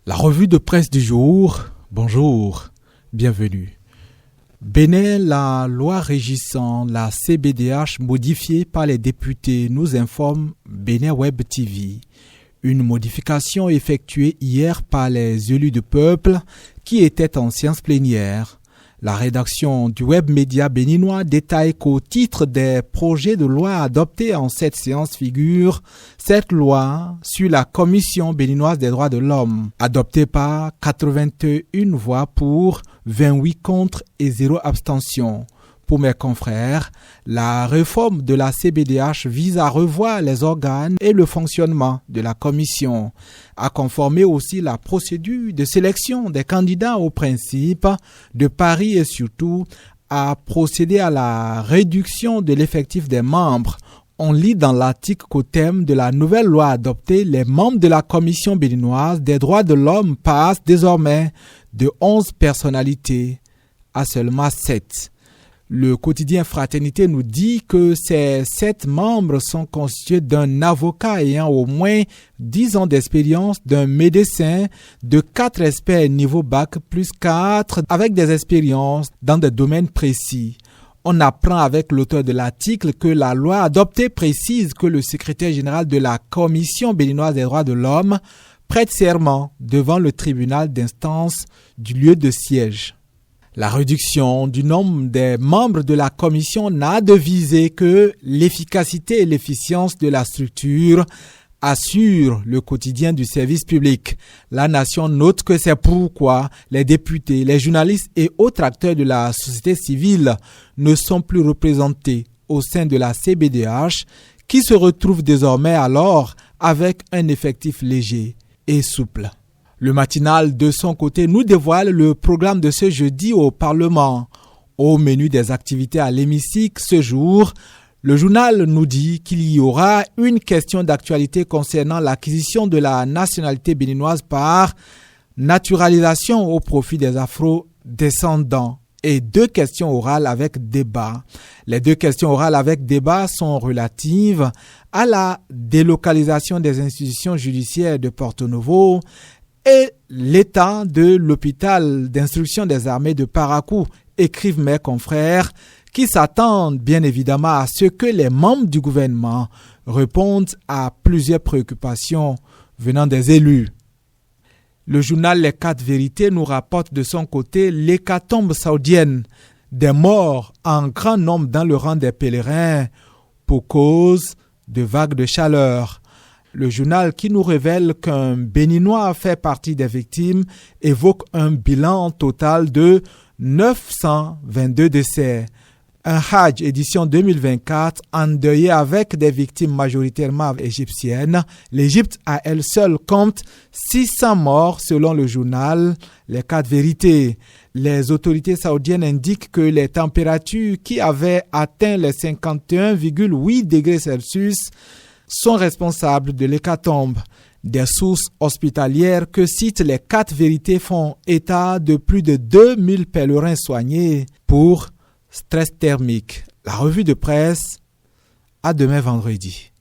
La revue de presse du jour, bonjour, bienvenue. Bénin, la loi régissant la CBDH modifiée par les députés, nous informe Bénin Web TV. Une modification effectuée hier par les élus de peuple qui étaient en séance plénière. La rédaction du web média béninois détaille qu'au titre des projets de loi adoptés en cette séance figure cette loi sur la Commission béninoise des droits de l'homme, adoptée par 81 voix pour, 28 contre et 0 abstention. Pour mes confrères, la réforme de la CBDH vise à revoir les organes et le fonctionnement de la commission, à conformer aussi la procédure de sélection des candidats au principe de pari et surtout à procéder à la réduction de l'effectif des membres. On lit dans l'article qu'au thème de la nouvelle loi adoptée, les membres de la Commission béninoise des droits de l'homme passent désormais de 11 personnalités à seulement 7. Le quotidien Fraternité nous dit que ces 7 membres sont constitués d'un avocat ayant au moins 10 ans d'expérience, d'un médecin, de 4 experts niveau bac plus 4 avec des expériences dans des domaines précis. On apprend avec l'auteur de l'article que la loi adoptée précise que le secrétaire général de la Commission béninoise des droits de l'homme prête serment devant le tribunal d'instance du lieu de siège. La réduction du nombre des membres de la commission n'a de visée que l'efficacité et l'efficience de la structure, assure le quotidien du service public. La Nation note que c'est pourquoi les députés, les journalistes et autres acteurs de la société civile ne sont plus représentés au sein de la CBDH, qui se retrouve désormais alors avec un effectif léger et souple. Le matinal, de son côté, nous dévoile le programme de ce jeudi au Parlement. Au menu des activités à l'hémicycle ce jour, le journal nous dit qu'il y aura une question d'actualité concernant l'acquisition de la nationalité béninoise par naturalisation au profit des afro-descendants et 2 questions orales avec débat. Les 2 questions orales avec débat sont relatives à la délocalisation des institutions judiciaires de Porto Novo et l'état de l'hôpital d'instruction des armées de Parakou, écrivent mes confrères, qui s'attendent bien évidemment à ce que les membres du gouvernement répondent à plusieurs préoccupations venant des élus. Le journal Les 4 Vérités nous rapporte de son côté l'hécatombe saoudienne, des morts en grand nombre dans le rang des pèlerins pour cause de vagues de chaleur. Le journal qui nous révèle qu'un Béninois fait partie des victimes évoque un bilan total de 922 décès. Un Hajj édition 2024 endeuillé avec des victimes majoritairement égyptiennes. L'Égypte à elle seule compte 600 morts selon le journal Les 4 Vérités. Les autorités saoudiennes indiquent que les températures qui avaient atteint les 51,8 degrés Celsius sont responsables de l'hécatombe. Des sources hospitalières que citent les 4 Vérités font état de plus de 2000 pèlerins soignés pour stress thermique. La revue de presse, à demain vendredi.